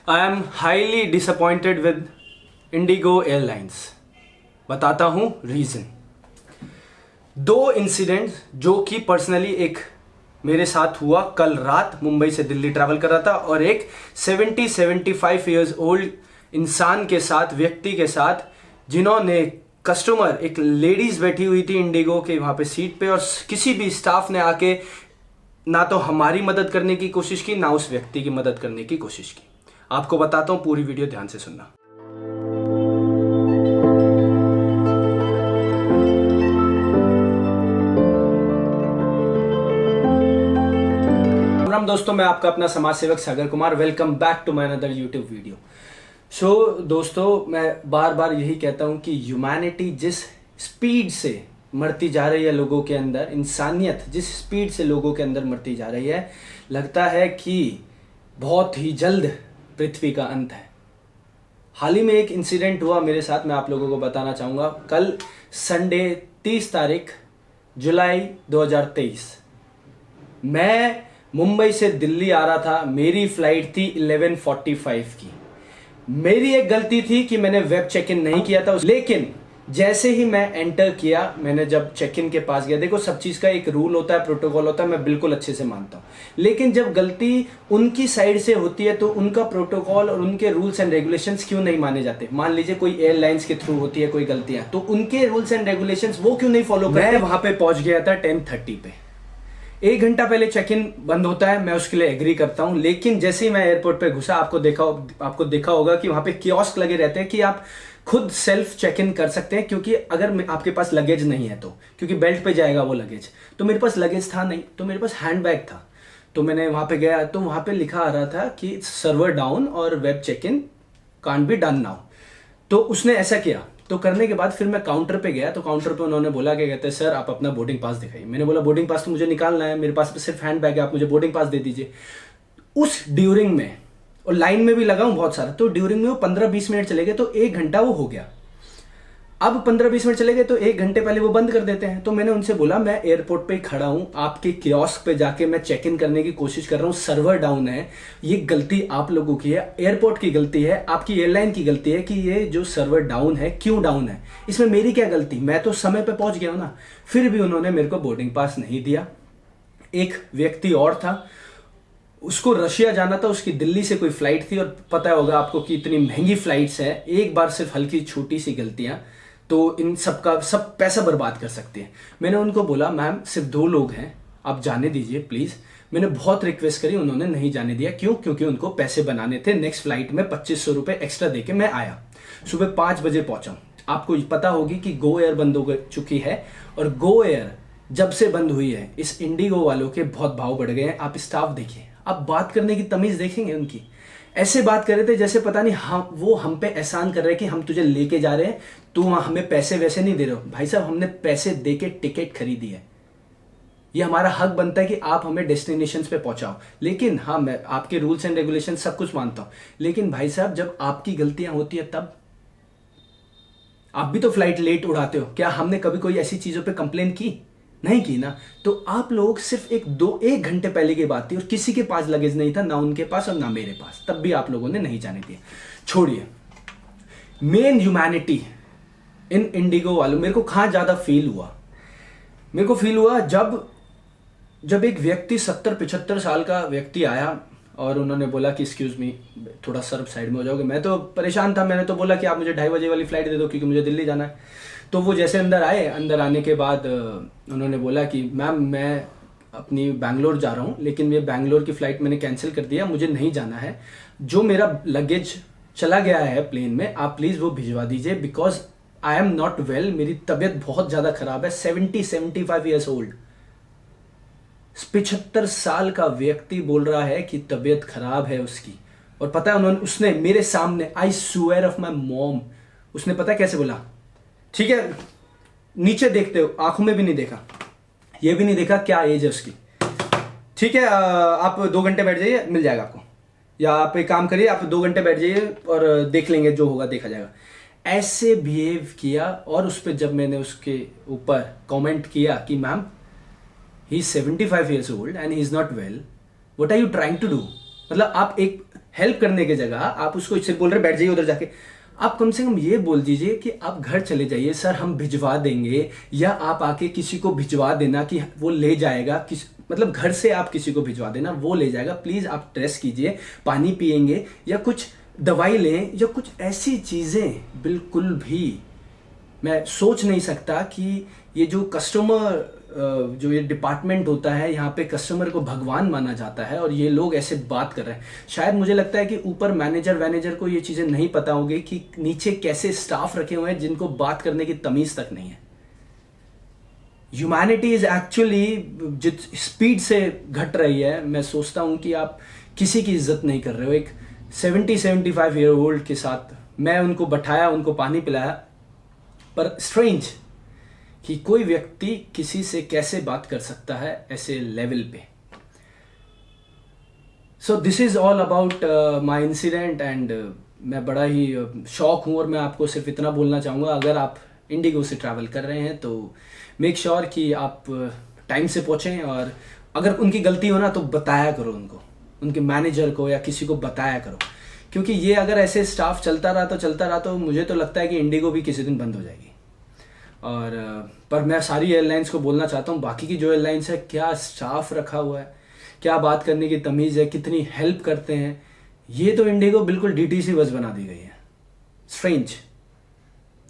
I am highly disappointed with Indigo airlines. बताता हूँ reason. दो इंसिडेंट्स जो कि पर्सनली एक मेरे साथ हुआ कल रात, मुंबई से दिल्ली ट्रैवल कर रहा था और एक 75 ईयर्स ओल्ड इंसान के साथ, व्यक्ति के साथ, जिन्होंने कस्टमर, एक लेडीज बैठी हुई थी इंडिगो के वहां पे सीट पे और किसी भी स्टाफ ने आके ना तो हमारी मदद करने की कोशिश की, ना उस व्यक्ति की मदद करने की कोशिश की। आपको बताता हूं, पूरी वीडियो ध्यान से सुनना। राम दोस्तों, मैं आपका अपना समाज सेवक Sagar Kumar. Welcome back to my another YouTube video. दोस्तों, मैं बार बार यही कहता हूं कि ह्यूमैनिटी जिस स्पीड से मरती जा रही है लोगों के अंदर, इंसानियत जिस स्पीड से लोगों के अंदर मरती जा रही है, लगता है कि बहुत ही जल्द पृथ्वी का अंत है। हाल ही में एक इंसिडेंट हुआ मेरे साथ, मैं आप लोगों को बताना चाहूँगा। कल संडे 30 तारीख जुलाई 2023 मैं मुंबई से दिल्ली आ रहा था। मेरी फ्लाइट थी 11:45 की। मेरी एक गलती थी कि मैंने वेब चेक इन नहीं किया था, लेकिन जैसे ही मैं एंटर किया, मैंने जब चेक इन के पास गया, देखो सब चीज़ का एक रूल होता है, प्रोटोकॉल होता है, मैं बिल्कुल अच्छे से मानता हूँ। लेकिन जब गलती उनकी साइड से होती है तो उनका प्रोटोकॉल और उनके रूल्स एंड रेगुलेशंस क्यों नहीं माने जाते? मान लीजिए कोई एयरलाइंस के थ्रू होती है कोई गलतियां, तो उनके रूल्स एंड रेगुलेशंस वो क्यों नहीं फॉलो करते? मैं वहां पे पहुंच गया था 10:30 पे। 1 घंटा पहले चेक इन बंद होता है, मैं उसके लिए एग्री करता हूं। लेकिन जैसे ही मैं एयरपोर्ट पे घुसा, आपको देखा होगा कि वहां पे कियोस्क लगे रहते हैं कि आप खुद सेल्फ चेक इन कर सकते हैं, क्योंकि अगर आपके पास लगेज नहीं है तो, क्योंकि बेल्ट पे जाएगा वो लगेज। तो मेरे पास लगेज था नहीं, तो मेरे पास हैंड बैग था। तो मैंने वहां पे गया तो वहां पे लिखा आ रहा था कि सर्वर डाउन और web check in can't be done now. तो उसने ऐसा किया। तो करने के बाद फिर मैं काउंटर पे गया, तो काउंटर पे उन्होंने बोला, क्या कहते हैं, सर आप अपना बोर्डिंग पास दिखाइए। मैंने बोला बोर्डिंग पास तो मुझे निकालना है, मेरे पास सिर्फ हैंड बैग है, आप मुझे बोर्डिंग पास दे दीजिए। उस ड्यूरिंग में, और लाइन में भी लगा हूं बहुत सारा, तो ड्यूरिंग में वो 15-20 मिनट चले गए, तो 1 घंटा वो हो गया। अब 15-20 मिनट चले गए तो 1 घंटे पहले वो बंद कर देते हैं। तो मैंने उनसे बोला, मैं एयरपोर्ट पे ही खड़ा हूं, आपके कियोस्क पे जाके मैं चेक इन करने की कोशिश कर रहा हूं, सर्वर डाउन है। ये गलती आप लोगों की है, एयरपोर्ट की गलती है, आपकी एयरलाइन की गलती है कि ये जो सर्वर डाउन है, क्यों डाउन है, इसमें मेरी क्या गलती? मैं तो समय पे पहुंच गया हूं ना। फिर भी उन्होंने मेरे को बोर्डिंग पास नहीं दिया। एक व्यक्ति और था, उसको रशिया जाना था, उसकी दिल्ली से कोई फ्लाइट थी, और पता होगा आपको कि इतनी महंगी फ्लाइट्स है, एक बार सिर्फ हल्की छोटी सी गलतियां तो इन सब पैसा बर्बाद कर सकती है। मैंने उनको बोला, मैम सिर्फ 2 लोग हैं, आप जाने दीजिए प्लीज। मैंने बहुत रिक्वेस्ट करी, उन्होंने नहीं जाने दिया। क्यों? क्योंकि उनको पैसे बनाने थे। नेक्स्ट फ्लाइट में 2500 रुपए एक्स्ट्रा देके मैं आया। सुबह 5 बजे पहुंचा। आपको पता होगी कि गो एयर बंद हो चुकी है, और गो एयर जब से बंद हुई है, इस इंडिगो वालों के बहुत भाव बढ़ गए हैं। आप स्टाफ देखिए, आप बात करने की तमीज देखेंगे उनकी। ऐसे बात कर रहे थे जैसे पता नहीं वो हम पे एहसान कर रहे हैं कि हम तुझे लेके जा रहे हैं, तू हमें पैसे वैसे नहीं दे रहे हो। भाई साहब, हमने पैसे दे के टिकट खरीदी है, ये हमारा हक बनता है कि आप हमें डेस्टिनेशन पे पहुंचाओ। लेकिन हाँ, मैं आपके रूल्स एंड रेगुलेशन सब कुछ मानता हूं, लेकिन भाई साहब जब आपकी गलतियां होती है तब आप भी तो फ्लाइट लेट उड़ाते हो। क्या हमने कभी कोई ऐसी चीजों पे कंप्लेन की? नहीं की ना। तो आप लोग सिर्फ 1 घंटे पहले की बात थी, और किसी के पास लगेज नहीं था, ना उनके पास और ना मेरे पास, तब भी आप लोगों ने नहीं जाने दिया। छोड़िए, मेन ह्यूमैनिटी इन इंडिगो वालों, मेरे को कहां ज्यादा फील हुआ? मेरे को फील हुआ जब एक व्यक्ति 70-75 साल का व्यक्ति आया और उन्होंने बोला कि एक्सक्यूज मी, थोड़ा सर साइड में हो जाओगे। मैं तो परेशान था, मैंने तो बोला कि आप मुझे 2:30 बजे वाली फ्लाइट दे दो, क्योंकि मुझे दिल्ली जाना है। तो वो जैसे अंदर आए, अंदर आने के बाद उन्होंने बोला कि मैम मैं अपनी बैंगलोर जा रहा हूँ, लेकिन ये बैंगलोर की फ़्लाइट मैंने कैंसिल कर दिया, मुझे नहीं जाना है। जो मेरा लगेज चला गया है प्लेन में, आप प्लीज़ वो भिजवा दीजिए, because I am not well, मेरी तबीयत बहुत ज़्यादा ख़राब है। 75 ईयर्स ओल्ड, 75 साल का व्यक्ति बोल रहा है कि तबीयत खराब है उसकी। और पता है उसने मेरे सामने, I swear of my mom, उसने पता है कैसे बोला? ठीक है, नीचे देखते हो, आंखों में भी नहीं देखा, ये भी नहीं देखा क्या एज है उसकी। ठीक है, आप 2 घंटे बैठ जाइए, मिल जाएगा आपको, या आप एक काम करिए, आप 2 घंटे बैठ जाइए और देख लेंगे, जो होगा देखा जाएगा। ऐसे बिहेव किया। और उस पर जब मैंने उसके ऊपर कमेंट किया कि ma'am he is 75 years old and he is not well, what are you trying to do? मतलब आप एक हेल्प करने की जगह आप उसको सिर्फ बोल रहे बैठ जाइए उधर जाके, आप कम से कम ये बोल दीजिए कि आप घर चले जाइए, सर हम भिजवा देंगे, या आप आके किसी को भिजवा देना कि वो ले जाएगा, मतलब घर से आप किसी को भिजवा देना, वो ले जाएगा, प्लीज आप ड्रेस कीजिए, पानी पिएंगे या कुछ दवाई लें या कुछ ऐसी चीजें। बिल्कुल भी मैं सोच नहीं सकता कि ये जो कस्टमर जो ये डिपार्टमेंट होता है, यहाँ पे कस्टमर को भगवान माना जाता है और ये लोग ऐसे बात कर रहे हैं। शायद मुझे लगता है कि ऊपर मैनेजर को ये चीजें नहीं पता होगी कि नीचे कैसे स्टाफ रखे हुए हैं जिनको बात करने की तमीज तक नहीं है। ह्यूमैनिटी इज एक्चुअली जिस स्पीड से घट रही है, मैं सोचता हूं कि आप किसी की इज्जत नहीं कर रहे हो। एक 70-75 ईयर ओल्ड के साथ मैं उनको बैठाया, उनको पानी पिलाया, पर स्ट्रेंज कि कोई व्यक्ति किसी से कैसे बात कर सकता है ऐसे लेवल पे। So this is all about my incident and मैं बड़ा ही शौक हूं और मैं आपको सिर्फ इतना बोलना चाहूँगा, अगर आप इंडिगो से ट्रैवल कर रहे हैं तो मेक श्योर कि आप टाइम से पहुँचें, और अगर उनकी गलती हो ना तो बताया करो उनको, उनके मैनेजर को या किसी को बताया करो, क्योंकि ये अगर ऐसे स्टाफ चलता रहा तो मुझे तो लगता है कि इंडिगो भी किसी दिन बंद हो जाएगी। और पर मैं सारी एयरलाइंस को बोलना चाहता हूँ, बाकी की जो एयरलाइंस है क्या स्टाफ रखा हुआ है, क्या बात करने की तमीज़ है, कितनी हेल्प करते हैं। ये तो इंडिगो बिल्कुल डीटीसी बस बना दी गई है, स्ट्रेंज।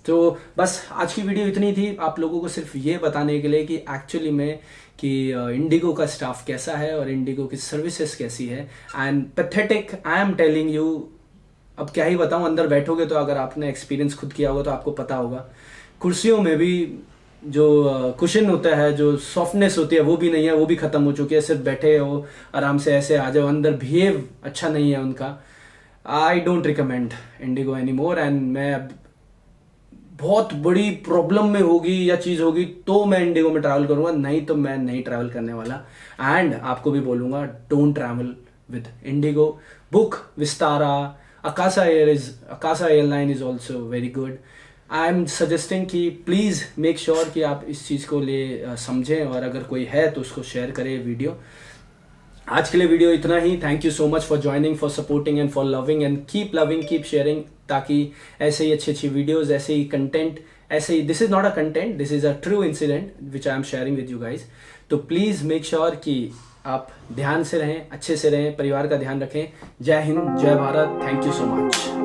तो बस आज की वीडियो इतनी थी, आप लोगों को सिर्फ ये बताने के लिए कि एक्चुअली में कि इंडिगो का स्टाफ कैसा है और इंडिगो की सर्विसेज कैसी है। And pathetic, I am telling you. अब क्या ही बताऊं, अंदर बैठोगे तो अगर आपने एक्सपीरियंस खुद किया होगा तो आपको पता होगा। कुर्सियों में भी जो कुशन होता है, जो सॉफ्टनेस होती है, वो भी नहीं है, वो भी खत्म हो चुकी है। सिर्फ बैठे हो आराम से ऐसे आ जाओ, अंदर बिहेव अच्छा नहीं है उनका। I don't recommend Indigo any more. And मैं अब बहुत बड़ी प्रॉब्लम में होगी या चीज़ होगी तो मैं इंडिगो में ट्रैवल करूंगा, नहीं तो मैं नहीं ट्रैवल करने वाला। एंड आपको भी बोलूंगा, don't travel with Indigo, book Vistara, Akasa airline is also very good. I am suggesting कि प्लीज़ मेक श्योर कि आप इस चीज़ को ले समझें, और अगर कोई है तो उसको शेयर करें वीडियो। आज के लिए वीडियो इतना ही। Thank you so much for joining, for supporting and for loving, and keep loving, keep sharing, ताकि ऐसे ही अच्छी वीडियोज़, ऐसे ही कंटेंट, ऐसे ही, this is not a content, this is a true incident which I am sharing with you guys. तो please make sure कि आप ध्यान से रहें, अच्छे से रहें, परिवार का ध्यान रखें। जय हिंद, जय Bharat, thank you so much.